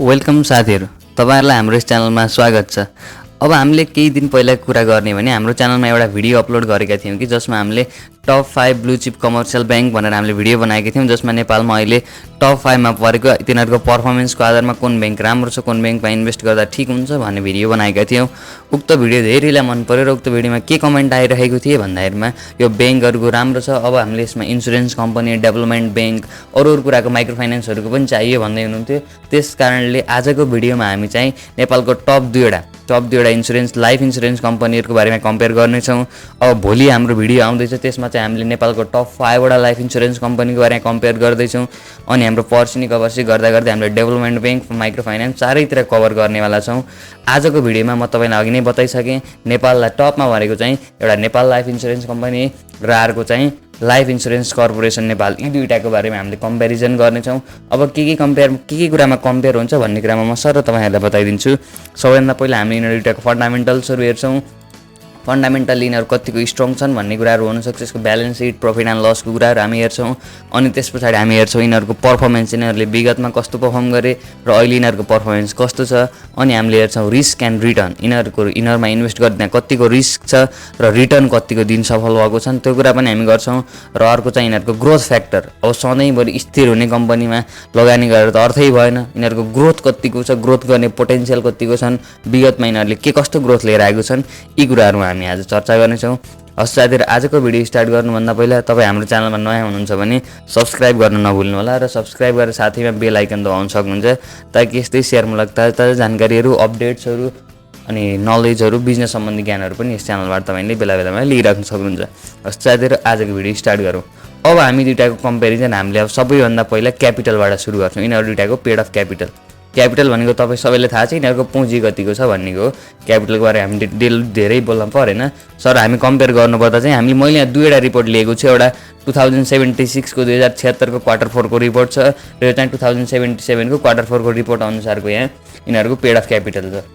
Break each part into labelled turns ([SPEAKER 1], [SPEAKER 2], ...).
[SPEAKER 1] Welcome साथीहरु, तपाईहरुलाई हाम्रो यस च्यानलमा स्वागत छ। अब हामीले केही दिन पहिला कुरा गर्ने भने हाम्रो च्यानलमा एउटा भिडियो अपलोड गरेका थियौं कि जसमा हामीले top 5 blue cheap commercial bank भनेर हामीले भिडियो बनाएका थियौं, जसमा नेपालमा अहिले टप 5 मा परेको तिनीहरुको पर्फर्मेन्सको आधारमा कुन बैंक राम्रो छ, कुन बैंकमा इन्भेस्ट गर्दा ठीक हुन्छ भन्ने भिडियो बनाएका थियौं। उक्त भिडियो धेरैलाई मन पर्यो र उक्त भिडियोमा के कमेन्ट आइरहेको थियो भन्दाखेरिमा यो बैंकहरुको राम्रो छ, अब हामीले यसमा इन्स्योरेन्स कम्पनी, डेभलपमेन्ट बैंक, अरु कुराको माइक्रो फाइनान्सहरुको पनि चाहियो भन्दै हुनुहुन्थ्यो। त्यसकारणले आजको भिडियोमा हामी चाहिँ नेपालको टप 2 इन्स्योरेन्स लाइफ इन्स्योरेन्स कम्पनीहरुको बारेमा कम्पेयर गर्नेछौं। अब भोलि हाम्रो भिडियो आउँदैछ, त्यसमा चाहिँ हामीले नेपालको टप 5 वटा लाइफ इन्स्योरेन्स कम्पनीको बारेमा कम्पेयर गर्दैछौं। अनि हाम्रो पर्सिनी कभरसी गर्दा हामीले डेभलपमेन्ट बैंक, माइक्रो फाइनान्स चारैतिर कभर गर्नेवाला छौं। आजको भिडियोमा म तपाईलाई अघि नै बताइसके, नेपाललाई टपमा भनेको चाहिँ एउटा नेपाल लाइफ इन्स्योरेन्स कम्पनी र अर्को चाहिँ लाइफ इन्स्योरेन्स कर्पोरेसन नेपाल, यी दुईटाको बारेमा हामीले कम्पेरिजन गर्नेछौं। अब के कुरामा कम्पेयर हुन्छ भन्ने कुरामा म सर तपाईहरुलाई बताइदिन्छु। सबैभन्दा पहिला हामी यिनीहरु दुईटाको फन्डामेन्टल्सहरु हेर्छौं। फन्डामेन्टली यिनीहरु कतिको स्ट्रङ छन् भन्ने कुराहरु हुन सक्छ, यसको ब्यालेन्स सिट, प्रॉफिट एन्ड लसको कुराहरु हामी हेर्छौं। अनि त्यसपछि हामी हेर्छौं यिनीहरुको पर्फर्मेन्स, यिनीहरुले विगतमा कस्तो परफर्म गरे र अहिले यिनीहरुको पर्फर्मेन्स कस्तो छ। अनि हामीले हेर्छौं रिस्क एन्ड रिटर्न, यिनीहरुमा इन्भेस्ट गर्दा कतिको रिस्क छ र रिटर्न कतिको दिन सफल भएको छन्, त्यो कुरा पनि हामी गर्छौं। र अर्को चाहिँ यिनीहरुको ग्रोथ फ्याक्टर, अब सधैँभरि स्थिर हुने कम्पनीमा लगानी गरेर त अर्थै भएन। यिनीहरुको ग्रोथ कतिको छ, ग्रोथ गर्ने पोटेन्शियल कतिको छन्, विगतमा यिनीहरुले के कस्तो ग्रोथ लिएर आएको छन्, यी कुराहरुमा हामी आज चर्चा गर्नेछौं। साथीहरु, आजको भिडियो स्टार्ट गर्नुभन्दा पहिला तपाई हाम्रो च्यानलमा नयाँ हुनुहुन्छ भने सब्स्क्राइब गर्न नभुल्नु होला र सब्स्क्राइब गरेर साथैमा बेल आइकन दबाउन सक्नुहुन्छ, ताकि यस्तै शेयरमूलक ताजा जानकारीहरु, अपडेट्सहरु अनि नलेजहरु, बिजनेस सम्बन्धी ज्ञानहरु पनि यस च्यानलबाट तपाईले बेला-बेलामा लिइराख्न सक्नुहुन्छ। साथीहरु, आजको भिडियो स्टार्ट गरौँ। अब हामी दुईटाको कम्पेरिजन हामीले अब सबैभन्दा पहिला क्यापिटलबाट सुरु गर्छौं। यिनीहरु दुईटाको पेड अफ क्यापिटल भनेको तपाई सबैले थाहा छ, यिनीहरुको पुँजी कतिको छ भन्नेको हो। क्यापिटलको बारेमा हामी धेरै बोल्न परेन सर। हामी कम्पेयर गर्नुपर्दा चाहिँ मैले यहाँ दुईवटा रिपोर्ट लिएको छु। एउटा 2076 को 2076 को क्वार्टर 4 को रिपोर्ट छ र यो चाहिँ 2077 को क्वार्टर 4 को रिपोर्ट अनुसारको यहाँ यिनीहरुको पेड अफ क्यापिटल छ।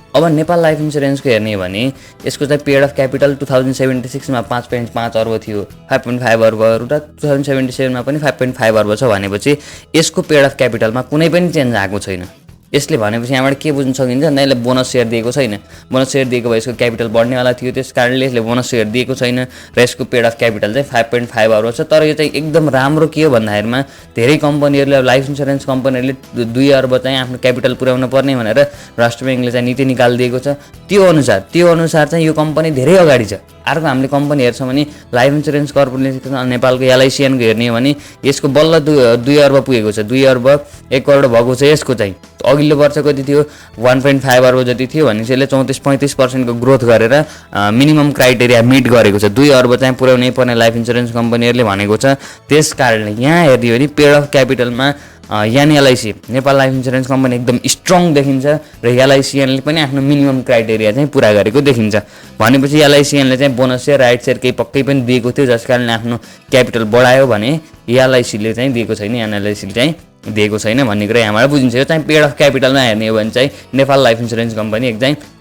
[SPEAKER 1] अब नेपाल लाइफ इन्स्योरेन्सको हेर्ने भने यसको चाहिँ पेड अफ क्यापिटल 2076 मा 5.5 अर्ब थियो, 5.5 अर्ब र 2077 मा पनि 5.5 अर्ब छ। भनेपछि यसको पेड अफ क्यापिटलमा कुनै पनि चेन्ज आएको छैन। यसले भनेपछि यहाँबाट के बुझ्न सकिन्छ भन्दा यसले बोनस शेयर दिएको छैन। बोनस शेयर दिएको भए यसको क्यापिटल बढ्नेवाला थियो, त्यसकारणले यसले बोनस शेयर दिएको छैन र यसको पेड अफ क्यापिटल चाहिँ 5.5 अर्ब छ। तर यो चाहिँ एकदम राम्रो के हो भन्दाखेरिमा धेरै कम्पनीहरुले, लाइफ इन्स्योरेन्स कम्पनीहरुले 2 अर्ब चाहिँ आफ्नो क्यापिटल पुर्याउन पर्ने भनेर राष्ट्र बैंकले चाहिँ नीति निकालिदिएको छ। त्यो अनुसार चाहिँ यो कम्पनी धेरै अगाडि छ। अर्को हामीले कम्पनी हेर्छौं भने लाइफ इन्स्योरेन्स कर्पोरेसन नेपालको LICN को हेर्ने हो भने यसको बल्ल 2 अर्ब पुगेको छ। 2 अर्ब 1 करोड भएको छ यसको चाहिँ। अघिल्लो वर्ष कति थियो, 1.5 अर्ब जति थियो। भनेपछि यसले 34-35% को ग्रोथ गरेर मिनिमम क्राइटेरिया मिट गरेको छ। 2 अर्ब चाहिँ पुर्याउनै पर्ने लाइफ इन्स्योरेन्स कम्पनीहरुले भनेको छ। त्यसकारणले यहाँ हेर्दियो भने पेड अफ क्यापिटलमा यानी LIC Nepal life insurance company एकदम स्ट्रङ देखिन्छ र LICN ले पनि आफ्नो मिनिमम क्राइटेरिया चाहिँ पुरा गरेको देखिन्छ। भनेपछि LICN ले चाहिँ बोनस शेयर, राइट शेयर केही पक्कै पनि दिएको थियो, जसकारणले आफ्नो क्यापिटल बढायो भने LIC ले चाहिँ दिएको छैन, LIC ले चाहिँ दिएको छैन भन्ने कुरा यहाँबाट बुझिन्छ। यो चाहिँ पेड अफ क्यापिटलमा हेर्ने हो भने चाहिँ नेपाल लाइफ इन्स्योरेन्स कम्पनी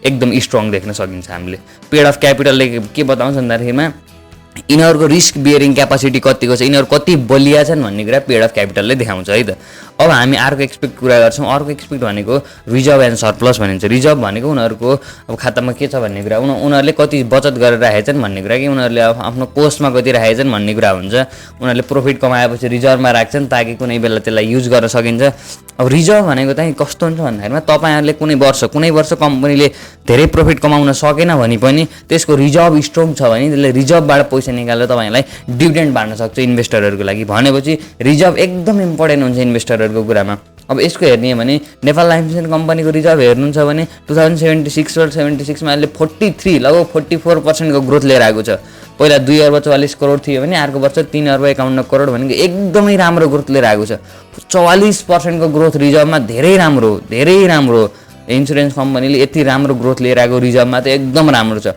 [SPEAKER 1] एकदम स्ट्रङ देख्न सकिन्छ हामीले। पेड अफ क्यापिटलले के बताउँछ भन्दाखेरिमा यिनीहरुको रिस्क बियरिङ क्यापासिटी कतिको छ, यिनीहरु कति बलिया छन् भन्ने कुरा पेड अफ क्यापिटलले देखाउँछ है त। अब हामी अर्को एक्सपेक्ट कुरा गर्छौं। अर्को एक्सपेक्ट भनेको रिजर्भ एन्ड सरप्लस भनिन्छ। रिजर्भ भनेको उनीहरुको अब खातामा के छ भन्ने कुरा, उनीहरुले कति बचत गरेर राखेछन् भन्ने कुरा, कि उनीहरुले आफ्नो कोषमा कति राखेछन् भन्ने कुरा हुन्छ। उनीहरुले प्रॉफिट कमाएपछि रिजर्भमा राख्छन् ताकि कुनै बेला त्यसलाई युज गर्न सकिन्छ। अब रिजर्भ भनेको चाहिँ कस्तो हुन्छ भन्दाखेरिमा तपाईहरुले कुनै वर्ष कम्पनीले धेरै प्रॉफिट कमाउन सकेन भने पनि त्यसको रिजर्भ स्ट्रङ छ भने त्यसले रिजर्भबाट पैसा निकालेर तपाईहरुलाई डिभिडेन्ड बाँड्न सक्छ इन्भेस्टरहरुको लागि। भनेपछि रिजर्भ एकदम इम्पोर्टेन्ट हुन्छ इन्भेस्टरहरुको कुरामा। अब यसको हेर्ने हो भने नेपाल लाइफ इन्स्योरेन्स कम्पनीको रिजर्भ हेर्नुहुन्छ भने 2076 र 76 मा यसले 43 लगभग 44% को ग्रोथ लिएर आएको छ। पहिला 2 अर्ब 44 करोड थियो भने अर्को वर्ष 3 अर्ब 51 करोड भनेको एकदमै राम्रो ग्रोथ लिएर आएको छ। 44% को ग्रोथ रिजर्भमा धेरै राम्रो। इन्स्योरेन्स कम्पनीले यति राम्रो ग्रोथ लिएर आएको रिजर्भमा त एकदम राम्रो छ।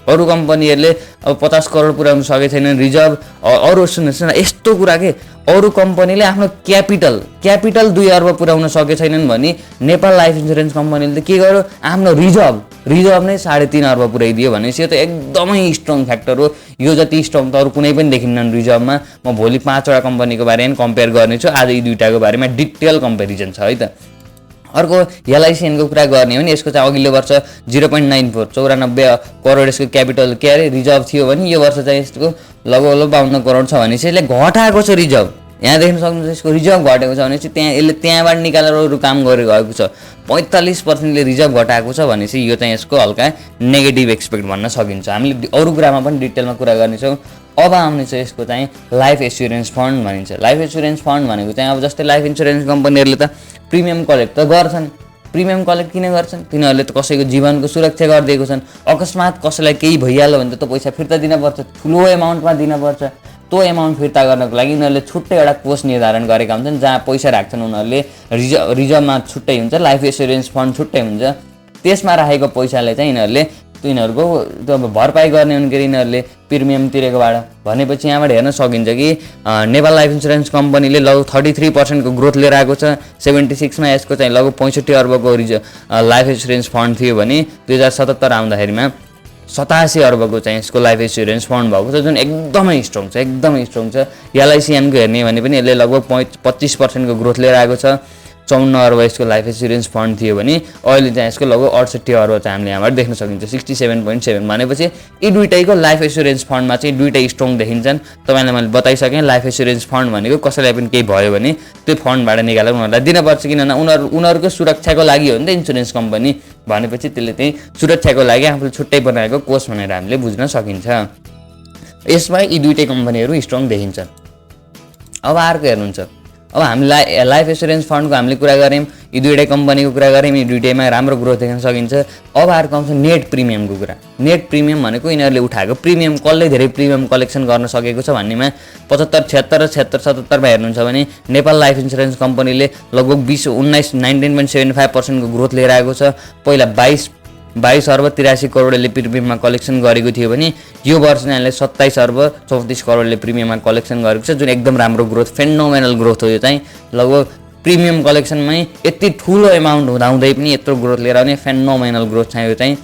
[SPEAKER 1] अरु कम्पनीहरुले अब 50 करोड पुर्याउन सके छैनन् रिजर्भ। अरु सुन्नुस् न, यस्तो कुरा के अरु कम्पनीले आफ्नो क्यापिटल 2 अर्ब पुर्याउन सके छैनन् भने नेपाल लाइफ इन्स्योरेन्स कम्पनीले त के गर्यो, आफ्नो रिजर्भ नै 3.5 अर्ब पुर्याइदियो भनेपछि यो त एकदमै स्ट्रङ फ्याक्टर हो। यो जति स्ट्रङ त अरु कुनै पनि देखिन्नन् रिजर्भमा। म भोलि 5 वटा कम्पनीको बारेमा कम्पेयर गर्नेछु। आज यी दुईटाको बारेमा डिटेल कम्पेरिजन छ है त। अर्को एलआइसिएनको कुरा गर्ने हो भने यसको चाहिँ अघिल्लो वर्ष 0.94 94 करोड यसको क्यापिटल के अरे रिजर्भ थियो भने यो वर्ष चाहिँ यसको लगभग 52 करोड छ भने चाहिँ यसले घटाएको छ रिजर्भ। यहाँ देख्न सक्नुहुन्छ यसको रिजर्भ घटेको छ भने चाहिँ यसले त्यहाँबाट निकालेर अरू काम गरिरहेको छ। 45%ले रिजर्भ घटाएको छ भने चाहिँ यो चाहिँ यसको हल्का नेगेटिभ एक्सपेक्ट भन्न सकिन्छ। हामीले अरू कुरामा पनि डिटेलमा कुरा गर्नेछौँ। अब आउने चाहिँ यसको चाहिँ लाइफ एस्युरेन्स फन्ड भनिन्छ। लाइफ एस्युरेन्स फन्ड भनेको चाहिँ अब जस्तै लाइफ इन्सुरेन्स कम्पनीहरूले त प्रिमियम कलेक्ट त गर्छन्। प्रिमियम कलेक्ट किन गर्छन्? तिनीहरूले त कसैको जीवनको सुरक्षा गरिदिएको छन्। अकस्मात कसैलाई केही भइहाल्यो भने त पैसा फिर्ता दिनुपर्छ, ठुलो एमाउन्टमा दिनुपर्छ। त्यो एमाउन्ट फिर्ता गर्नको लागि उनीहरूले छुट्टै एउटा कोष निर्धारण गरेका हुन्छन् जहाँ पैसा राख्छन् उनीहरूले। रिजर्भमा छुट्टै हुन्छ, लाइफ एस्युरेन्स फन्ड छुट्टै हुन्छ। त्यसमा राखेको पैसाले चाहिँ यिनीहरूले तिनीहरूको अब भरपाई गर्ने उनीहरू यिनीहरूले प्रिमियम तिरेकोबाट। भनेपछि यहाँबाट हेर्न सकिन्छ कि नेपाल लाइफ इन्सुरेन्स कम्पनीले लगभग 33% ग्रोथ लिएर आएको छ। 76मा यसको चाहिँ लगभग 65 अर्बको लाइफ इन्सुरेन्स फन्ड थियो भने 2077 आउँदाखेरिमा 87 अर्बको चाहिँ यसको लाइफ इन्सुरेन्स फन्ड भएको छ, जुन एकदमै स्ट्रङ छ, एकदमै स्ट्रङ छ। एलआइसिएनको हेर्ने भने पनि यसले लगभग 25% ग्रोथ लिएर आएको छ। 54 अर्ब यसको लाइफ इन्सुरेन्स फन्ड थियो भने अहिले चाहिँ यसको लगभग 68 अर्ब चाहिँ हामीले यहाँबाट देख्न सकिन्छ। 67.7 भनेपछि यी दुईटैको लाइफ इन्सुरेन्स फन्डमा चाहिँ दुईटै स्ट्रङ देखिन्छन्। तपाईँलाई मैले बताइसकेँ लाइफ इन्सुरेन्स फन्ड भनेको कसैलाई पनि केही भयो भने त्यो फन्डबाट निकालेर उनीहरूलाई दिनुपर्छ, किनभने उनीहरूको सुरक्षाको लागि हो नि त इन्सुरेन्स कम्पनी भनेपछि त्यसले चाहिँ सुरक्षाको लागि आफूले छुट्टै बनाएको कोष भनेर हामीले बुझ्न सकिन्छ। यसमा यी दुईटै कम्पनीहरू स्ट्रङ देखिन्छन्। अब अर्को हेर्नुहुन्छ, अब हामीलाई लाइफ इन्सुरेन्स फन्डको हामीले कुरा गऱ्यौँ, यी दुईटै कम्पनीको कुरा गऱ्यौँ, यी दुईटैमा राम्रो ग्रोथ देख्न सकिन्छ। अब अर्को आउँछ नेट प्रिमियमको कुरा। नेट प्रिमियम भनेको यिनीहरूले उठाएको प्रिमियम कसले धेरै प्रिमियम कलेक्सन गर्न सकेको छ भन्नेमा 75, 76 र 76, 77मा हेर्नुहुन्छ भने नेपाल लाइफ इन्सुरेन्स कम्पनीले लगभग 19.75% ग्रोथ लिएर आएको छ। पहिला 22 अर्ब 83 करोडले प्रिमियममा कलेक्सन गरेको थियो भने यो वर्ष चाहिँ यसले 27 अर्ब 34 करोडले प्रिमियममा कलेक्सन गरेको छ, जुन एकदम राम्रो ग्रोथ, फेनोमेनल ग्रोथ हो। यो चाहिँ लगभग प्रिमियम कलेक्सनमै यति ठुलो एमाउन्ट हुँदाहुँदै पनि यत्रो ग्रोथ लिएर आउने फेनोमेनल ग्रोथ छ यो चाहिँ।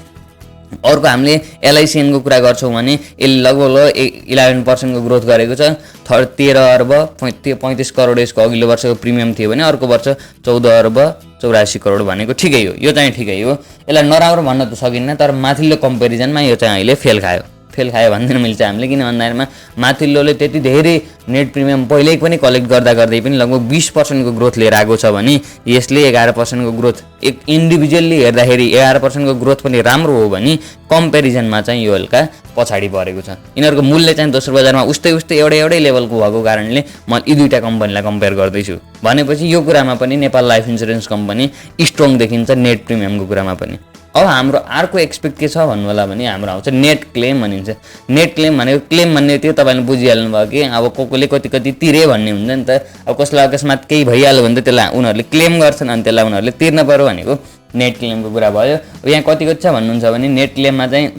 [SPEAKER 1] अर्को हामीले एलआइसिएनको कुरा गर्छौँ भने यसले लगभग 11% ग्रोथ गरेको छ। 13 अर्ब 35 करोड यसको अघिल्लो वर्षको प्रिमियम थियो भने अर्को वर्ष 14 अर्ब 84 करोड भनेको ठिकै हो। यो चाहिँ ठिकै हो, यसलाई नराम्रो भन्न त सकिन्न, तर माथिल्लो कम्पेरिजनमा यो चाहिँ अहिले फेल खायो भन्दैन मिल्छ हामीले। किन भन्दाखेरिमा माथिल्लोले त्यति धेरै नेट प्रिमियम पहिल्यै पनि कलेक्ट गर्दै पनि लगभग 20% ग्रोथ लिएर आएको छ भने यसले 11% ग्रोथ, एक इन्डिभिजुअल्ली हेर्दाखेरि 11% ग्रोथ पनि राम्रो हो भने कम्पेरिजनमा चाहिँ यो हल्का पछाडि परेको छ। यिनीहरूको मूल्य चाहिँ दोस्रो बजारमा उस्तै एउटै लेभलको भएको कारणले म यी दुईटा कम्पनीलाई कम्पेयर गर्दैछु। भनेपछि यो कुरामा पनि Nepal life insurance company strong देखिन्छ नेट प्रिमियमको कुरामा पनि। अब हाम्रो अर्को एक्सपेक्ट के छ भन्नु होला भने हाम्रो आउँछ नेट क्लेम भनिन्छ। नेट क्लेम भनेको क्लेम भन्ने त्यो तपाईँले बुझिहाल्नु भयो कि अब कसले कति तिरे भन्ने हुन्छ नि त। अब कसलाई अकस्मात केही भइहाल्यो भने त त्यसलाई उनीहरूले क्लेम गर्छन् अनि त्यसलाई उनीहरूले तिर्न पर्यो भनेको नेट क्लेमको कुरा भयो। यहाँ कति छ भन्नुहुन्छ भने नेट क्लेममा चाहिँ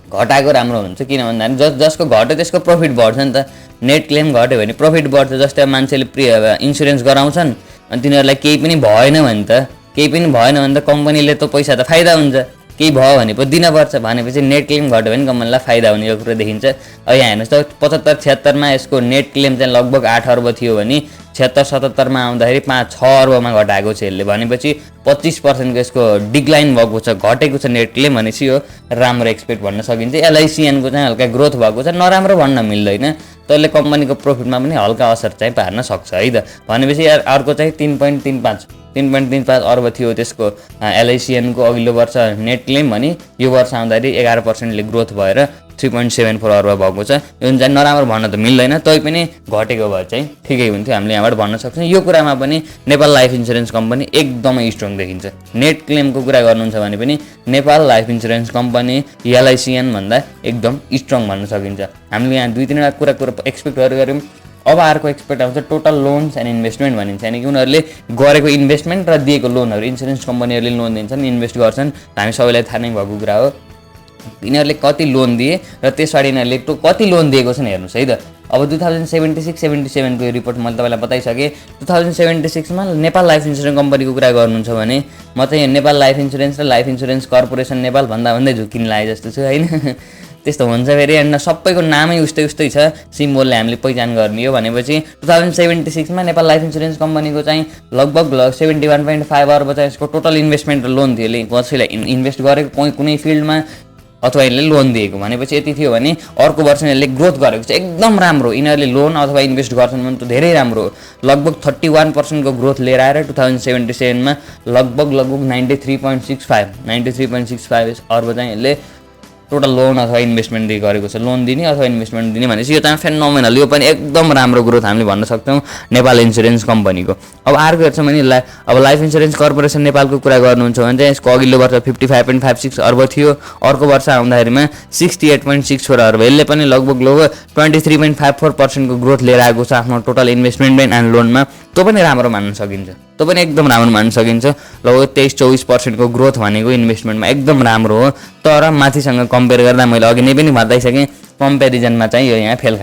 [SPEAKER 1] घटाएको राम्रो हुन्छ, किन भन्दाखेरि जसको घट्यो त्यसको प्रफिट बढ्छ नि त। नेट क्लेम घट्यो भने प्रफिट बढ्छ। जस्तै अब मान्छेले इन्सुरेन्स गराउँछन् अनि तिनीहरूलाई केही पनि भएन भने त कम्पनीले त पैसा त फाइदा हुन्छ, केही भयो भने पो दिनुपर्छ। भनेपछि नेट क्लेम घट्यो भने कम्पनीलाई फाइदा हुने यो कुरा देखिन्छ। यहाँ हेर्नुहोस् त 75, 76मा यसको नेट क्लेम चाहिँ लगभग 8 अर्ब थियो भने 76, 77मा आउँदाखेरि 5-6 अर्बमा घटाएको छ यसले। भनेपछि 25% यसको डिक्लाइन भएको छ, घटेको छ नेट क्लेम। भनेपछि यो राम्रो एक्सपेक्ट भन्न सकिन्छ। एलआइसिएनको चाहिँ हल्का ग्रोथ भएको छ, नराम्रो भन्न मिल्दैन, त्यसले कम्पनीको प्रफिटमा पनि हल्का असर चाहिँ पार्न सक्छ है त। भनेपछि अर्को चाहिँ 3.35 अर्ब थियो त्यसको एलआइसिएनको अघिल्लो वर्ष नेट क्लेम भने यो वर्ष आउँदाखेरि 11%ले ग्रोथ भएर 3.74 अर्ब भएको छ। यो चाहिँ नराम्रो भन्न त मिल्दैन, तैपनि घटेको भए चाहिँ ठिकै हुन्थ्यो, हामीले यहाँबाट भन्न सक्छौँ। यो कुरामा पनि नेपाल लाइफ इन्सुरेन्स कम्पनी एकदमै स्ट्रङ देखिन्छ। नेट क्लेमको कुरा गर्नुहुन्छ भने पनि नेपाल लाइफ इन्सुरेन्स कम्पनी एलआइसिएन भन्दा एकदम स्ट्रङ भन्न सकिन्छ। हामीले यहाँ 2-3 कुरा एक्सपेक्ट गऱ्यौँ। अब अर्को एक्सपेक्ट आउँछ टोटल लोन्स एन्ड इन्भेस्टमेन्ट भनिन्छ। यानि कि उनीहरूले गरेको इन्भेस्टमेन्ट र दिएको लोनहरू, इन्सुरेन्स कम्पनीहरूले लोन दिन्छन्, इन्भेस्ट गर्छन्, हामी सबैलाई थाहा नै भएको कुरा हो। यिनीहरूले कति लोन दिए र त्यसबाट यिनीहरूले कति लोन दिएको छन् हेर्नुहोस् है त। अब 2076-77 को रिपोर्ट मैले तपाईँलाई बताइसकेँ। 2076मा नेपाल लाइफ इन्सुरेन्स कम्पनीको कुरा गर्नुहुन्छ भने म चाहिँ नेपाल लाइफ इन्सुरेन्स र लाइफ इन्सुरेन्स कर्पोरेसन नेपाल भन्दै झुकिन लागे जस्तो छु होइन। त्यस्तो हुन्छ फेरि एन्ड सबैको नामै उस्तै उस्तै छ, सिम्बोलले हामीले पहिचान गर्ने हो भनेपछि 2076 मा नेपाल लाइफ इन्सुरेन्स कम्पनीको चाहिँ लगभग 71.5 अर्ब चाहिँ यसको टोटल इन्भेस्टमेन्ट र लोन थियो। कसैलाई इन्भेस्ट गरेको कुनै फिल्डमा अथवा यसले लोन दिएको भनेपछि यति थियो भने अर्को वर्ष यसले ग्रोथ गरेको छ एकदम राम्रो। यिनीहरूले लोन अथवा इन्भेस्ट गर्छन् भने त धेरै राम्रो हो। लगभग 31% को ग्रोथ लिएर आएर 2077 मा लगभग 93.65 अर्ब चाहिँ यसले टोटल लोन अथवा इन्भेस्टमेन्ट गरेको छ। लोन दिने अथवा इन्भेस्टमेन्ट दिने भनेपछि यो चाहिँ फेनोमेनल, यो पनि एकदम राम्रो ग्रोथ हामीले भन्न सक्छौँ नेपाल इन्सुरेन्स कम्पनीको। अब अर्को हेर्छौँ भने अब लाइफ इन्सुरेन्स कर्पोरेसन नेपालको कुरा गर्नुहुन्छ भने चाहिँ यसको अघिल्लो वर्ष 55.56 अर्ब थियो, अर्को वर्ष आउँदाखेरिमा 68.64 अर्ब। यसले पनि लगभग 23.54% को ग्रोथ लिएर आएको छ आफ्नो टोटल इन्भेस्टमेन्ट एन्ड लोनमा। त्यो पनि राम्रो मान्न सकिन्छ, त्यो पनि एकदम राम्रो मान्न सकिन्छ। लगभग 23-24% को ग्रोथ भनेको इन्भेस्टमेन्टमा एकदम राम्रो हो। तर माथिसँग कम्पेयर गर्दा मैले अघि नै पनि बताइसकेँ, कम्पेरिजनमा चाहिँ यो यहाँ फेल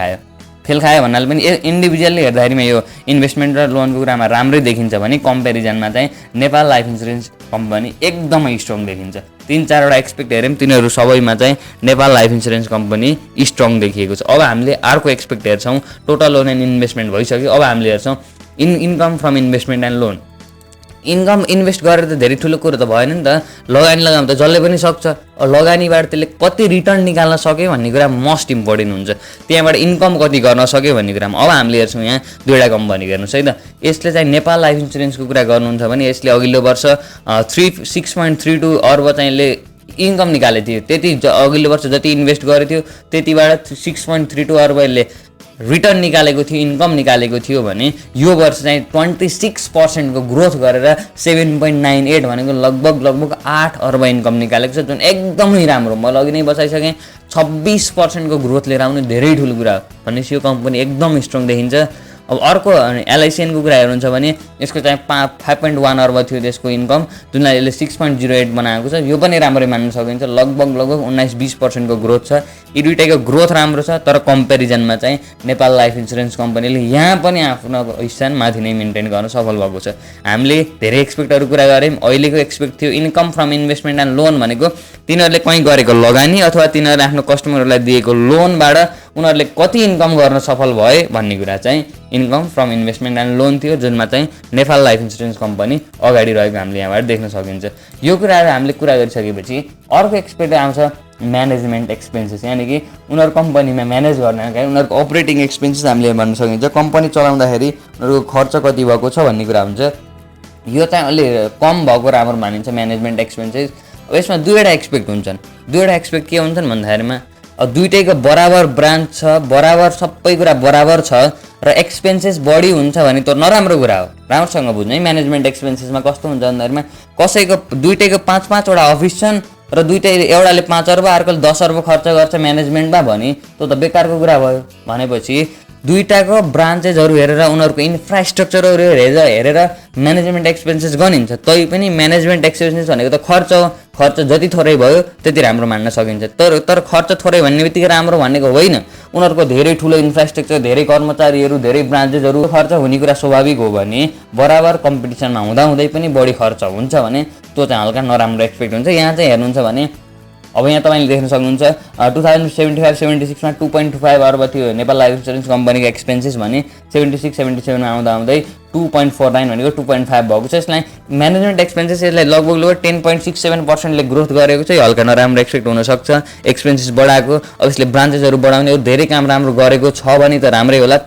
[SPEAKER 1] खायो भन्नाले पनि इन्डिभिजुअली हेर्दाखेरिमा यो इन्भेस्टमेन्ट र लोनको कुरामा राम्रै देखिन्छ भने कम्पेरिजनमा चाहिँ नेपाल लाइफ इन्सुरेन्स कम्पनी एकदमै स्ट्रङ देखिन्छ। 3-4वटा एक्सपेक्ट हेऱ्यौँ, तिनीहरू सबैमा चाहिँ Nepal life insurance company strong देखिएको छ। अब हामीले अर्को एक्सपेक्ट हेर्छौँ, टोटल लोन एन्ड इन्भेस्टमेन्ट भइसक्यो। अब हामीले हेर्छौँ income from investment and loan. Income invest गरेर त धेरै ठुलो कुरो त भएन नि त, लगानी लगाउनु त जसले पनि सक्छ। लगानीबाट त्यसले कति रिटर्न निकाल्न सक्यो भन्ने कुरा मोस्ट इम्पोर्टेन्ट हुन्छ, त्यहाँबाट इन्कम कति गर्न सक्यो भन्ने कुरामा। अब हामीले हेर्छौँ यहाँ दुईवटा कम्पनी हेर्नुहोस् है त। यसले चाहिँ नेपाल लाइफ इन्सुरेन्सको कुरा गर्नुहुन्छ भने यसले अघिल्लो वर्ष 6.32 अर्ब चाहिँ यसले इन्कम निकालेको थियो। त्यति अघिल्लो वर्ष जति इन्भेस्ट गरेको थियो त्यतिबाट 6.32 अर्ब यसले रिटर्न निकालेको थियो, इन्कम निकालेको थियो भने यो वर्ष चाहिँ 26% को ग्रोथ गरेर 7.98 भनेको लगभग 8 अर्ब इन्कम निकालेको छ, जुन एकदमै राम्रो। मैले अघि नै बताइसकेँ 26% को ग्रोथ लिएर आउने धेरै ठुलो कुरा हो भनेपछि यो कम्पनी एकदम स्ट्रङ देखिन्छ। अब अर्को एलआइसिएनको कुरा हेर्नुहुन्छ भने यसको चाहिँ 5.1 अर्ब थियो त्यसको इन्कम, जुनलाई यसले 6.08 बनाएको छ। यो पनि राम्रै मान्न सकिन्छ, लगभग 19-20% को ग्रोथ छ। यी दुइटैको ग्रोथ राम्रो छ, तर कम्पेरिजनमा चाहिँ नेपाल लाइफ इन्सुरेन्स कम्पनीले यहाँ पनि आफ्नो स्थान माथि नै मेन्टेन गर्न सफल भएको छ। हामीले धेरै एक्सपेक्टहरू कुरा गऱ्यौँ, अहिलेको एक्सपेक्ट थियो income from investment and loan भनेको तिनीहरूले कहीँ गरेको लगानी अथवा तिनीहरूले आफ्नो कस्टमरहरूलाई दिएको लोनबाट उनीहरूले कति इन्कम गर्न सफल भए भन्ने कुरा चाहिँ income from investment and loan थियो, जुनमा चाहिँ नेपाल लाइफ इन्सुरेन्स कम्पनी अगाडि रहेको हामीले यहाँबाट देख्न सकिन्छ। यो कुराहरू हामीले कुरा गरिसकेपछि अर्को एक्सपेक्ट आउँछ म्यानेजमेन्ट एक्सपेन्सेस, यानि कि उनीहरू कम्पनीमा म्यानेज गर्नका उनीहरूको अपरेटिङ एक्सपेन्सेस हामीले भन्न सकिन्छ। कम्पनी चलाउँदाखेरि उनीहरूको खर्च कति भएको छ भन्ने कुरा हुन्छ। यो चाहिँ अलि कम भएको राम्रो मानिन्छ म्यानेजमेन्ट एक्सपेन्सेस। अब यसमा दुईवटा एक्सपेक्ट हुन्छन्। दुईवटा एक्सपेक्ट के हुन्छन् भन्दाखेरिमा दुईटैको बराबर ब्रान्च छ, बराबर सबै कुरा बराबर छ र एक्सपेन्सेस बढी हुन्छ भने त नराम्रो कुरा हो। राम्रोसँग बुझ्नु है, म्यानेजमेन्ट एक्सपेन्सेसमा कस्तो हुन्छ भन्दाखेरिमा कसैको दुईटैको 5-5वटा अफिस छन् र दुईटै एउटाले 5 अर्ब अर्कोले 10 अर्ब खर्च गर्छ म्यानेजमेन्टमा भने त्यो त बेकारको कुरा भयो। भनेपछि दुईटाको ब्रान्चेसहरू हेरेर उनीहरूको इन्फ्रास्ट्रक्चरहरू हेरेर म्यानेजमेन्ट एक्सपेन्सेस गनिन्छ। तै पनि म्यानेजमेन्ट एक्सपेन्सेस भनेको त खर्च हो, खर्च जति थोरै भयो त्यति राम्रो मान्न सकिन्छ। तर खर्च थोरै भन्ने बित्तिकै राम्रो भनेको होइन। उनीहरूको धेरै ठुलो इन्फ्रास्ट्रक्चर, धेरै कर्मचारीहरू, धेरै ब्रान्चेसहरू, खर्च हुने कुरा स्वाभाविक हो भने बराबर कम्पिटिसनमा हुँदाहुँदै पनि बढी खर्च हुन्छ भने त्यो चाहिँ हल्का नराम्रो एक्सपेक्ट हुन्छ। यहाँ चाहिँ हेर्नुहुन्छ भने अब यहाँ तपाईँले देख्न सक्नुहुन्छ 2075-76 मा 2.25 अर्ब थियो नेपाल लाइफ इन्सुरेन्स कम्पनीको एक्सपेन्सेस भने 76-77 मा आउँदै 2.49 भनेको 2.5 भएको छ। यसलाई म्यानेजमेन्ट एक्सपेन्सेस यसलाई लगभग 10.67% ले ग्रोथ गरेको छ। यो हल्का नराम्रो एक्सपेक्ट हुनसक्छ एक्सपेन्सेस बढाएको। अब यसले ब्रान्चेसहरू बढाउने धेरै काम राम्रो गरेको छ भने त राम्रै होला।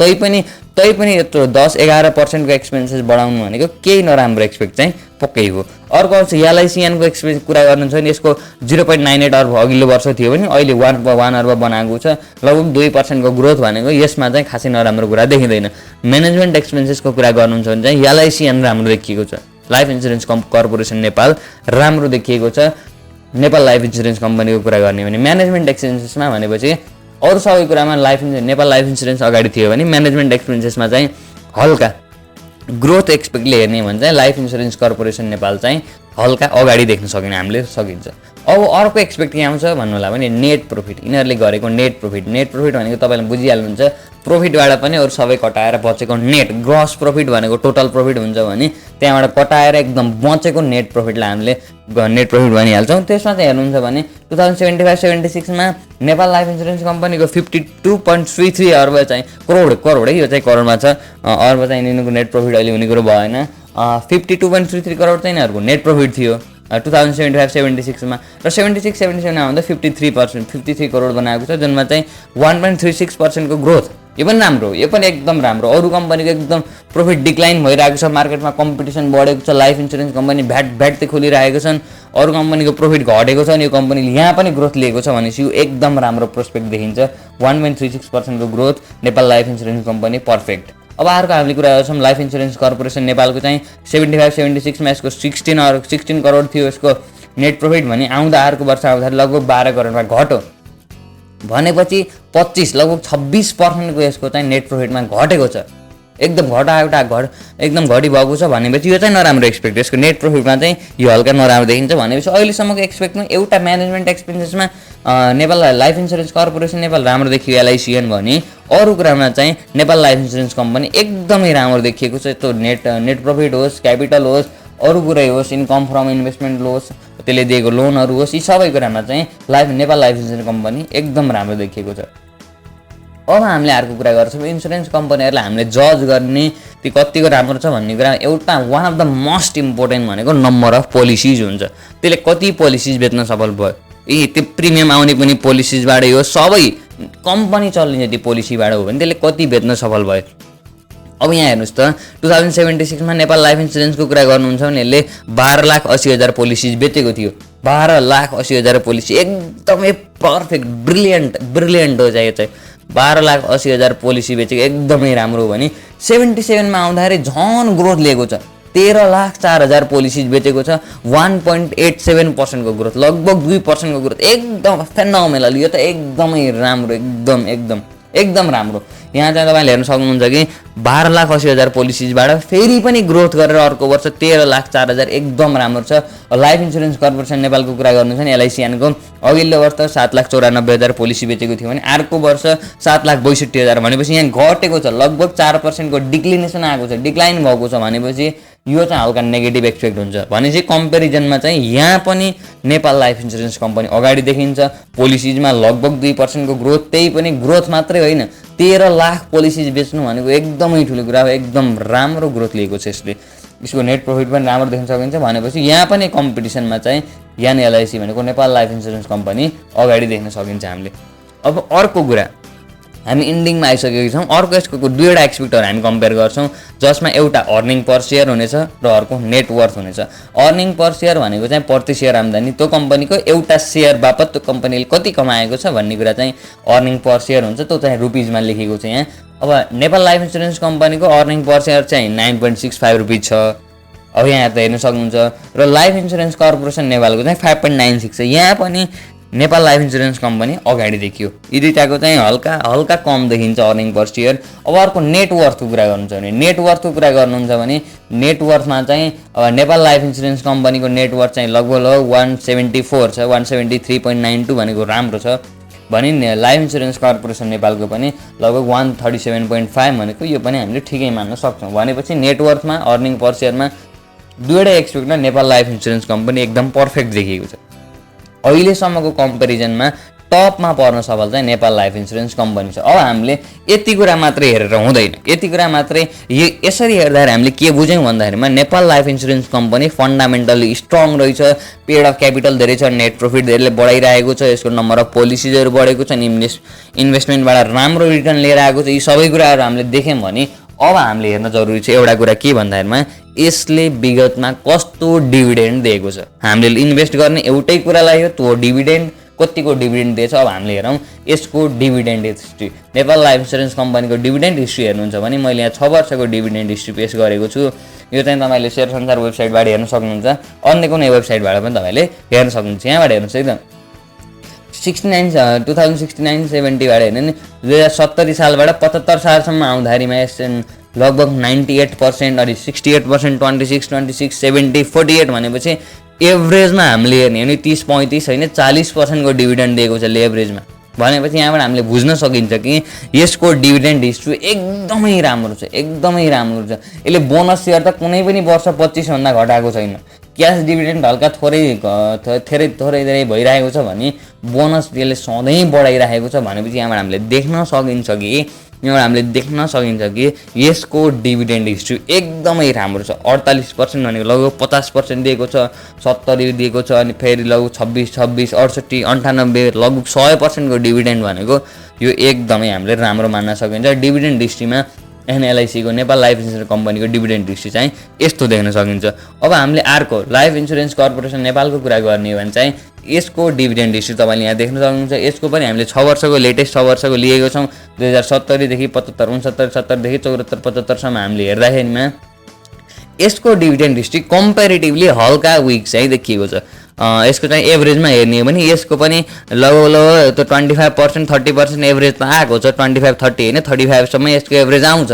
[SPEAKER 1] तैपनि यत्रो 10-11% को एक्सपेन्सेस बढाउनु भनेको केही नराम्रो एक्सपेक्ट चाहिँ पक्कै हो। अर्को आउँछ एलआइसिएनको एक्सपेन्स कुरा गर्नुहुन्छ भने यसको 0.98 अर्ब अघिल्लो वर्ष थियो भने अहिले 1 अर्ब बनाएको छ। लगभग 2% को ग्रोथ भनेको यसमा चाहिँ खासै नराम्रो कुरा देखिँदैन। म्यानेजमेन्ट एक्सपेन्सेसको कुरा गर्नुहुन्छ भने चाहिँ एलआइसिएन राम्रो देखिएको छ। लाइफ इन्सुरेन्स कर्पोरेसन नेपाल राम्रो देखिएको छ। नेपाल लाइफ इन्सुरेन्स कम्पनीको कुरा गर्ने भने म्यानेजमेन्ट एक्सपेन्सेसमा भनेपछि अरू सबै कुरामा नेपाल लाइफ इन्सुरेन्स अगाडि थियो भने म्यानेजमेन्ट एक्सपेन्सेसमा चाहिँ हल्का ग्रोथ एक्सपेक्टले हेर्ने भने चाहिँ लाइफ इन्सुरेन्स कर्पोरेसन नेपाल चाहिँ हल्का अगाडि देख्न हामीले सकिन्छ। अब अर्को एक्सपेक्ट के आउँछ भन्नु होला भने नेट प्रफिट, यिनीहरूले गरेको नेट प्रफिट भनेको तपाईँले बुझिहाल्नुहुन्छ, प्रफिटबाट पनि अरू सबै कटाएर बचेको नेट, ग्रस प्रफिट भनेको टोटल प्रफिट हुन्छ भने त्यहाँबाट कटाएर एकदम बचेको नेट प्रफिटलाई हामीले नेट प्रफिट भनिहाल्छौँ। त्यसमा चाहिँ हेर्नुहुन्छ भने 2075-76मा नेपाल लाइफ इन्सुरेन्स कम्पनीको 52.33 अर्ब चाहिँ करोड है, यो चाहिँ करोडमा छ, अर्ब चाहिँ यिनीहरूको नेट प्रफिट अहिले हुने कुरो भएन। 52.33 करोड चाहिँ यिनीहरूको नेट प्रफिट थियो 2075-76मा र 76-77मा आउँदा 53 करोड बनाएको छ, जुनमा चाहिँ 1.36% को ग्रोथ। यो पनि राम्रो, यो पनि एकदम राम्रो। अरू कम्पनीको एकदम प्रफिट डिक्लाइन भइरहेको छ, मार्केटमा कम्पिटिसन बढेको छ, लाइफ इन्सुरेन्स कम्पनी भ्याट खोलिरहेको छन्, अरू कम्पनीको प्रफिट घटेको छ अनि यो कम्पनीले यहाँ पनि ग्रोथ लिएको छ भनेपछि यो एकदम राम्रो प्रोस्पेक्ट देखिन्छ। 1.36% को growth, Nepal life insurance company perfect. अब अर्को हामीले कुरा गर्छौँ लाइफ इन्सुरेन्स कर्पोरेसन नेपालको चाहिँ 75-76मा यसको 16 करोड थियो यसको नेट प्रफिट भने आउँदा अर्को वर्ष आउँदाखेरि लगभग 12 करोडमा घट्यो भनेपछि 25 लगभग 26% को यसको चाहिँ नेट प्रफिटमा घटेको छ, एकदम एकदम घटी भएको छ भनेपछि यो चाहिँ नराम्रो एक्सपेक्ट, यसको नेट प्रफिटमा चाहिँ यो हल्का नराम्रो देखिन्छ भनेपछि अहिलेसम्मको एक्सपेक्टमा एउटा म्यानेजमेन्ट एक्सपेन्सेसमा Nepal life insurance corporation Nepal राम्रो देखियो एलआइसिएन भने अरू कुरामा चाहिँ नेपाल लाइफ इन्सुरेन्स कम्पनी एकदमै राम्रो देखिएको छ। त्यो नेट प्रफिट होस्, क्यापिटल होस्, अरू कुरै होस्, इन्कम फ्रम इन्भेस्टमेन्ट होस्, त्यसले दिएको लोनहरू होस्, यी सबै कुरामा चाहिँ नेपाल लाइफ इन्सुरेन्स कम्पनी एकदम राम्रो देखिएको छ। अब हामीले अर्को कुरा गर्छौँ इन्सुरेन्स कम्पनीहरूलाई हामीले जज गर्ने त्यो कतिको राम्रो छ भन्ने कुरा एउटा one of the most important भनेको नम्बर अफ पोलिसिज हुन्छ। त्यसले कति पोलिसिज बेच्न सफल भयो, त्यो प्रिमियम आउने पनि पोलिसिजबाटै हो, सबै कम्पनी चल्ने त्यो पोलिसीबाट हो भने त्यसले कति बेच्न सफल भयो। अब यहाँ हेर्नुहोस् त 2076मा नेपाल लाइफ इन्सुरेन्सको कुरा गर्नुहुन्छ भने यसले 12,80,000 पोलिसिज बेचेको थियो। 12,80,000 पोलिसी एकदमै पर्फेक्ट ब्रिलियन्ट हो चाहिँ, यो चाहिँ 12,80,000 पोलिसी बेचेको एकदमै राम्रो हो भने 77मा आउँदाखेरि झन् ग्रोथ लिएको छ, 13,04,000 पोलिसिज बेचेको छ, 1.87% को ग्रोथ, लगभग 2% को ग्रोथ, एकदम फेनोमेनल। यो त एकदमै राम्रो, एकदम राम्रो। यहाँ चाहिँ तपाईँले हेर्न सक्नुहुन्छ कि 12,80,000 पोलिसिजबाट फेरि पनि ग्रोथ गरेर अर्को वर्ष 13,04,000 एकदम राम्रो छ। लाइफ इन्सुरेन्स कर्पोरेसन नेपालको कुरा गर्नु छ नि एलआइसिएनको अघिल्लो वर्ष 7,94,000 पोलिसी बेचेको थियो भने अर्को वर्ष 7,62,000 भनेपछि यहाँ घटेको छ, लगभग 4% को डिक्लिनेसन आएको छ, डिक्लाइन भएको छ भनेपछि यो चाहिँ हल्का नेगेटिभ एक्सपेक्ट हुन्छ भनेपछि कम्पेरिजनमा चाहिँ यहाँ पनि नेपाल लाइफ इन्सुरेन्स कम्पनी अगाडि देखिन्छ। पोलिसिजमा लगभग 2% को ग्रोथ, त्यही पनि ग्रोथ मात्रै होइन 13 लाख पोलिसिज बेच्नु भनेको एकदमै ठुलो कुरा हो, एकदम राम्रो ग्रोथ लिएको छ यसले। यसको नेट प्रफिट पनि राम्रो देख्न सकिन्छ भनेपछि यहाँ पनि कम्पिटिसनमा चाहिँ यहाँ एलआइसी भनेको नेपाल लाइफ इन्सुरेन्स कम्पनी अगाडि देख्न सकिन्छ हामीले। अब अर्को कुरा हामी इन्डिङमा आइसकेका छौँ। अर्को यसको दुईवटा एक्सपेक्टहरू हामी कम्पेयर गर्छौँ जसमा एउटा अर्निङ पर सेयर हुनेछ र अर्को नेटवर्थ हुनेछ। अर्निङ पर सेयर भनेको चाहिँ प्रति सेयर आम्दानी, त्यो कम्पनीको एउटा सेयर बापत त्यो कम्पनीले कति कमाएको छ भन्ने कुरा चाहिँ अर्निङ पर सेयर हुन्छ, त्यो चाहिँ रुपिजमा लेखेको छ यहाँ। अब नेपाल लाइफ इन्सुरेन्स कम्पनीको अर्निङ पर सेयर चाहिँ 9.65 रुपिज छ। अब यहाँ त हेर्न सक्नुहुन्छ र लाइफ इन्सुरेन्स कर्पोरेसन नेपालको चाहिँ 5.96 छ। यहाँ पनि नेपाल लाइफ इन्सुरेन्स कम्पनी अगाडि देखियो, यी दुईटाको चाहिँ हल्का कम देखिन्छ अर्निङ पर सेयर। अब अर्को नेटवर्थको कुरा गर्नुहुन्छ भने नेटवर्थको कुरा गर्नुहुन्छ भने नेटवर्थमा चाहिँ अब नेपाल लाइफ इन्सुरेन्स कम्पनीको नेटवर्थ चाहिँ लगभग 174 छ, 173.92 भनेको राम्रो छ भने लाइफ इन्सुरेन्स कर्पोरेसन नेपालको पनि लगभग 137.5 भनेको यो पनि हामीले ठिकै मान्न सक्छौँ भनेपछि नेटवर्थमा अर्निङ पर सेयरमा दुईवटै एक्सपेक्टमा नेपाल लाइफ इन्सुरेन्स कम्पनी एकदम पर्फेक्ट देखिएको छ। अहिलेसम्मको कम्पेरिजनमा टपमा पर्न सफल चाहिँ नेपाल लाइफ इन्सुरेन्स कम्पनी छ। अब हामीले यति कुरा मात्रै हेरेर हुँदैन, यति कुरा मात्रै यसरी हेर्दाखेरि हामीले के बुझ्यौँ भन्दाखेरिमा Nepal life insurance company fundamentally strong रहेछ, पेड अफ क्यापिटल धेरै छ, नेट प्रफिट धेरैले बढाइरहेको छ, यसको नम्बर अफ पोलिसिजहरू बढेको छ, इन्भेस्टमेन्टबाट राम्रो रिटर्न लिएर आएको छ। यी सबै कुराहरू हामीले देख्यौँ भने अब हामीले हेर्न जरुरी छ एउटा कुरा के भन्दाखेरिमा यसले विगतमा कस्तो डिभिडेन्ड दिएको छ। हामीले इन्भेस्ट गर्ने एउटै कुरालाई हो, त्यो डिभिडेन्ड कतिको डिभिडेन्ड दिएछ। अब हामीले हेरौँ यसको dividend history, Nepal life insurance कम्पनीको डिभिडेन्ड हिस्ट्री हेर्नुहुन्छ भने मैले यहाँ 6 वर्षको डिभिडेन्ड हिस्ट्री पेश गरेको छु। यो चाहिँ तपाईँले शेयर संसार वेबसाइटबाट हेर्न सक्नुहुन्छ, अन्य कुनै वेबसाइटबाट पनि तपाईँले हेर्न सक्नुहुन्छ। यहाँबाट हेर्नुहोस् एकदम 2069-70बाट हेर्ने नि 2070 सालबाट 75 सालसम्म आउँदाखेरिमा यस लगभग 98% अनि 68%, 26, 70, 48 भनेपछि एभरेजमा हामीले हेर्ने हो भने 30-35 होइन 40% को डिभिडेन्ड दिएको छ एभरेजमा। भनेपछि यहाँबाट हामीले बुझ्न सकिन्छ कि यसको डिभिडेन्ड हिस्ट्री एकदमै राम्रो छ, एकदमै राम्रो छ। यसले बोनस सेयर त कुनै पनि वर्ष 25 भन्दा घटाएको छैन। क्यास डिभिडेन्ड हल्का थोरै भइरहेको छ भने बोनस यसले सधैँ बढाइरहेको छ। भनेपछि यहाँबाट हामीले देख्न सकिन्छ कि यसको डिभिडेन्ड हिस्ट्री एकदमै राम्रो छ। 48% भनेको लगभग 50% दिएको छ, 70 दिएको छ, अनि फेरि लगभग 26, 68, 98 लगभग 100% को डिभिडेन्ड भनेको यो एकदमै हामीले राम्रो मान्न सकिन्छ। डिभिडेन्ड हिस्ट्रीमा एनएलआइसी को नेपाल लाइफ इन्सुरेन्स कम्पनीको डिभिडेन्ड हिस्ट्री चाहिँ यस्तो देख्न सकिन्छ। अब हामीले अर्को लाइफ इन्सुरेन्स कर्पोरेसन नेपालको कुरा गर्ने हो भने चाहिँ यसको डिभिडेन्ड हिस्ट्री तपाईँले यहाँ देख्न सक्नुहुन्छ। यसको पनि हामीले 6 वर्षको लेटेस्ट 6 वर्षको लिएको छौँ। 2070 देखि 75, 69, 70 देखि 74, 75 सम्म हामीले हेर्दाखेरिमा यसको डिभिडेन्ड हिस्ट्री कम्पेरिटिभली हल्का विक चाहिँ देखिएको छ। यसको चाहिँ एभरेजमा हेर्ने हो भने यसको पनि लगभग त्यो 25%, 30% एभरेजमा आएको छ। 25-30 होइन 35 सम्म यसको एभरेज आउँछ।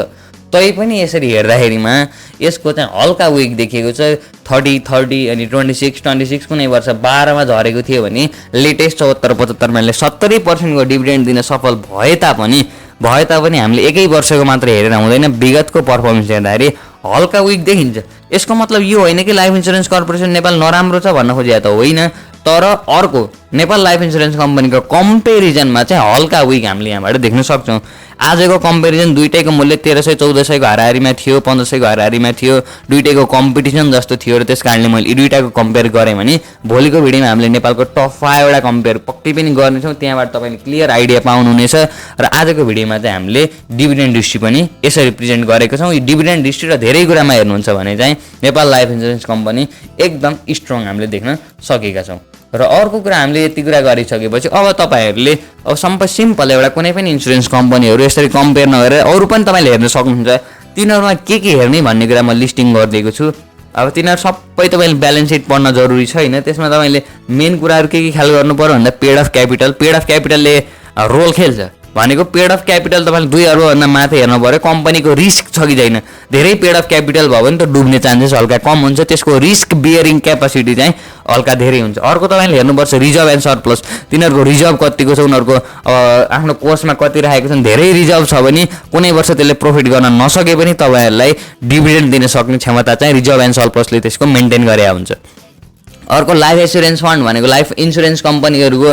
[SPEAKER 1] तै पनि यसरी हेर्दाखेरिमा यसको चाहिँ हल्का विक देखिएको छ। 30 अनि 26 कुनै वर्ष 12 मा झरेको थियो भने लेटेस्ट 74-75 मा 70% को डिभिडेन्ड दिन सफल भए तापनि हामीले एकै वर्षको मात्र हेरेर हुँदैन। विगतको पर्फर्मेन्स हेर्दाखेरि हल्का विक देखिन्छ। यसको मतलब यो होइन कि लाइफ इन्सुरेन्स कर्पोरेसन नेपाल नराम्रो छ भन्न खोजेको त होइन, तर अर्को नेपाल लाइफ इन्सुरेन्स कम्पनीको कम्पेरिजनमा चाहिँ हल्का विक हामीले यहाँबाट देख्न सक्छौँ। आजको कम्पेरिजन दुईटैको मूल्य 1300-1400 को हाराहारीमा थियो, 1500 को हाराहारीमा थियो। दुईटैको कम्पिटिसन जस्तो थियो र त्यस कारणले मैले यी दुईटाको कम्पेयर गरेँ भने भोलिको भिडियोमा हामीले नेपालको टप 5 वटा कम्पेयर पक्कै पनि गर्नेछौँ। त्यहाँबाट तपाईँले क्लियर आइडिया पाउनुहुनेछ। र आजको भिडियोमा चाहिँ हामीले डिभिडेन्ड हिस्ट्री पनि यसरी प्रेजेन्ट गरेको छौँ। यो डिभिडेन्ड हिस्ट्री र धेरै कुरामा हेर्नुहुन्छ भने चाहिँ नेपाल लाइफ इन्सुरेन्स कम्पनी एकदम स्ट्रङ हामीले देख्न सकेका छौँ। र अर्को कुरा हामीले यति कुरा गरिसकेपछि अब तपाईँहरूले अब सिम्पल एउटा कुनै पनि इन्सुरेन्स कम्पनीहरू यसरी कम्पेयर नगरेर अरू पनि तपाईँले हेर्न सक्नुहुन्छ। तिनीहरूमा के हेर्ने भन्ने कुरा म लिस्टिङ गरिदिएको छु। अब तिनीहरू सबै तपाईँले ब्यालेन्स सिट पढ्न जरुरी छैन। त्यसमा तपाईँले मेन कुराहरू के ख्याल गर्नु पर्यो भन्दा पेड अफ क्यापिटलले रोल खेल्छ। भनेको पेड अफ क्यापिटल तपाईँले 2 अर्बभन्दा माथि हेर्नु पर्यो। कम्पनीको रिस्क छ कि छैन। धेरै पेड अफ क्यापिटल भयो भने त डुब्ने चान्सेस हल्का कम हुन्छ। त्यसको रिस्क बियरिङ क्यापासिटी चाहिँ हल्का धेरै हुन्छ। अर्को तपाईँले हेर्नुपर्छ रिजर्भ एन्ड सरप्लस। तिनीहरूको रिजर्भ कतिको छ, उनीहरूको आफ्नो कोषमा कति राखेको छन्। धेरै रिजर्भ छ भने कुनै वर्ष त्यसले प्रफिट गर्न नसके पनि तपाईँहरूलाई डिभिडेन्ड दिन सक्ने क्षमता चाहिँ रिजर्भ एन्ड सरप्लसले त्यसको मेन्टेन गरे हुन्छ। अर्को लाइफ इन्सुरेन्स फन्ड भनेको लाइफ इन्सुरेन्स कम्पनीहरूको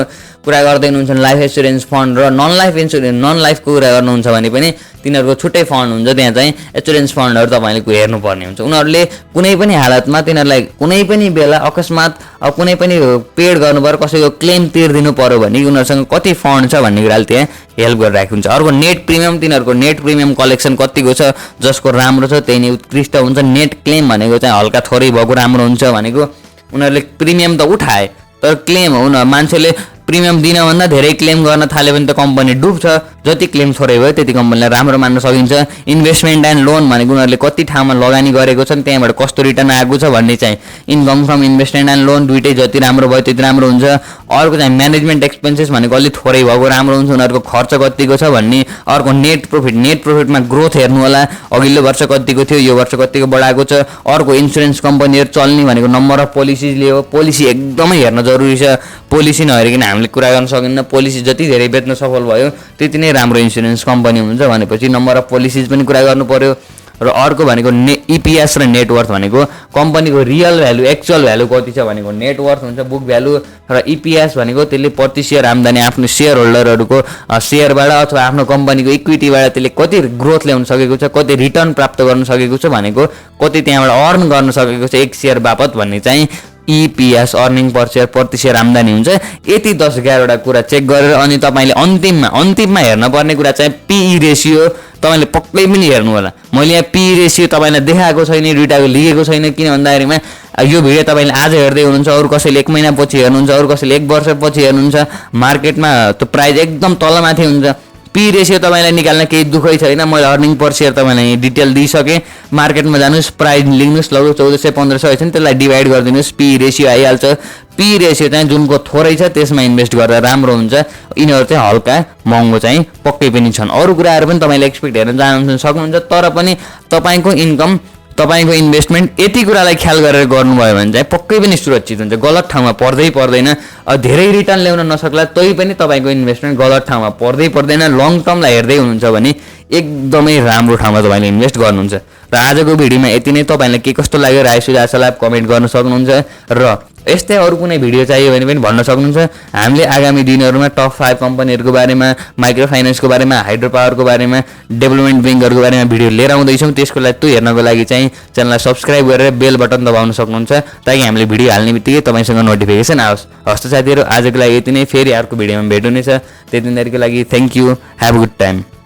[SPEAKER 1] कुरा गर्दै हुनुहुन्छ। लाइफ इन्सुरेन्स फन्ड र नन लाइफको कुरा गर्नुहुन्छ भने पनि तिनीहरूको छुट्टै फन्ड हुन्छ। त्यहाँ चाहिँ इन्सुरेन्स फन्डहरू तपाईँले हेर्नुपर्ने हुन्छ। उनीहरूले कुनै पनि हालतमा तिनीहरूलाई कुनै पनि बेला अकस्मात कुनै पनि पेड गर्नु पर्यो, कसैको क्लेम तिर्दिनु पर्यो भने उनीहरूसँग कति फन्ड छ भन्ने कुराले त्यहाँ हेल्प गरिरहेको हुन्छ। अर्को नेट प्रिमियम, तिनीहरूको नेट प्रिमियम कलेक्सन कतिको छ जसको राम्रो छ त्यही नै उत्कृष्ट हुन्छ। नेट क्लेम भनेको चाहिँ हल्का थोरै भएको राम्रो हुन्छ। भनेको उनीहरूले प्रिमियम त उठाए तर क्लेम मान्छेले प्रिमियम दिनभन्दा धेरै क्लेम गर्न थाल्यो भने त कम्पनी डुब्छ। जति क्लेम थोरै भयो त्यति कम्पनीलाई राम्रो मान्न सकिन्छ। इन्भेस्टमेन्ट एन्ड लोन भनेको उनीहरूले कति ठाउँमा लगानी गरेको छन्, त्यहाँबाट कस्तो रिटर्न आएको छ भन्ने चाहिँ income from investment and loan दुइटै जति राम्रो भयो त्यति राम्रो हुन्छ। अर्को चाहिँ म्यानेजमेन्ट एक्सपेन्सेस भनेको अलिक थोरै भएको राम्रो हुन्छ। उनीहरूको खर्च कतिको छ भन्ने। अर्को नेट प्रफिटमा ग्रोथ हेर्नु होला। अघिल्लो वर्ष कतिको थियो, यो वर्ष कतिको बढाएको छ। अर्को इन्सुरेन्स कम्पनीहरू चल्ने भनेको नम्बर अफ पोलिसीले हो। पोलिसी एकदमै हेर्न जरुरी छ। पोलिसी नहेरिकन हामीले कुरा गर्न सकिन्न। पोलिसी जति धेरै बेच्न सफल भयो त्यति नै राम्रो इन्सुरेन्स कम्पनी हुन्छ। भनेपछि नम्बर अफ पोलिसिज पनि कुरा गर्नु पर्यो। र अर्को भनेको इपिएस र नेटवर्थ भनेको कम्पनीको रियल भ्यालु एक्चुअल भ्यालु कति छ भनेको नेटवर्थ हुन्छ, बुक भ्यालु। र इपिएस भनेको त्यसले प्रति सेयर आम्दानी आफ्नो सेयर होल्डरहरूको सेयरबाट अथवा आफ्नो कम्पनीको इक्विटीबाट त्यसले कति ग्रोथ ल्याउन सकेको छ, कति रिटर्न प्राप्त गर्न सकेको छ भनेको कति त्यहाँबाट अर्न गर्न सकेको छ एक सेयर बापत भन्ने चाहिँ इपिएस अर्निङ पर सेयर प्रति सेयर आम्दानी हुन्छ। यति 10-11 वटा कुरा चेक गरेर अनि तपाईँले अन्तिममा हेर्न पर्ने कुरा चाहिँ पिई रेसियो तपाईँले पक्कै पनि हेर्नु होला। मैले यहाँ पिई रेसियो तपाईँलाई देखाएको छैन, दुईटाको लिएको छैन। किन भन्दाखेरिमा यो भिडियो तपाईँले आज हेर्दै हुनुहुन्छ, अरू कसैले 1 महिना पछि हेर्नुहुन्छ, अरू कसैले 1 वर्ष पछि हेर्नुहुन्छ। मार्केटमा त्यो प्राइस एकदम तलमाथि हुन्छ। पी रेसियो तपाईँलाई निकाल्न केही दुःखै छैन। मैले अर्निङ पर सेयर तपाईँलाई डिटेल दिइसकेँ। मार्केटमा जानुहोस्, प्राइस लिनुहोस्, लगभग 1400-1500 छ नि त्यसलाई डिभाइड गरिदिनुहोस्, पी रेसियो आइहाल्छ। पी रेसियो चाहिँ जुनको थोरै छ त्यसमा इन्भेस्ट गर्दा राम्रो हुन्छ। यिनीहरू चाहिँ हल्का महँगो चाहिँ पक्कै पनि छन्। अरू कुराहरू पनि तपाईँले एक्सपेक्ट हेर्न सक्नुहुन्छ, तर पनि तपाईँको इन्कम तपाईँको इन्भेस्टमेन्ट यति कुरालाई ख्याल गरेर गर्नुभयो भने चाहिँ पक्कै पनि सुरक्षित हुन्छ, गलत ठाउँमा पर्दैन। धेरै रिटर्न ल्याउन नसक्ला तै पनि तपाईँको इन्भेस्टमेन्ट गलत ठाउँमा पर्दैन। लङ टर्मलाई हेर्दै हुनुहुन्छ भने एकदमै राम्रो ठाउँमा तपाईँले इन्भेस्ट गर्नुहुन्छ। र आजको भिडियोमा यति नै। तपाईँलाई के कस्तो लाग्यो राय सुझाव सल्लाह कमेन्ट गर्न सक्नुहुन्छ र यस्तै अरू कुनै भिडियो चाहियो भने पनि भन्न सक्नुहुन्छ। हामीले आगामी दिनहरूमा टप 5 कम्पनीहरूको बारेमा, माइक्रो फाइनेन्सको बारेमा, हाइड्रो पावरको बारेमा, डेभलपमेन्ट ब्याङ्कहरूको बारेमा भिडियो लिएर आउँदैछौँ। त्यसको लागि त्यो हेर्नको लागि चाहिँ च्यानललाई सब्सक्राइब गरेर बेल बटन दबाउन सक्नुहुन्छ, ताकि हामीले भिडियो हाल्ने बित्तिकै तपाईँसँग नोटिफिकेसन आओस्। हस्त साथीहरू, आजको लागि यति नै। फेरि अर्को भिडियोमा भेट हुनेछ। त्यति बेरको लागि thank you, have a good time.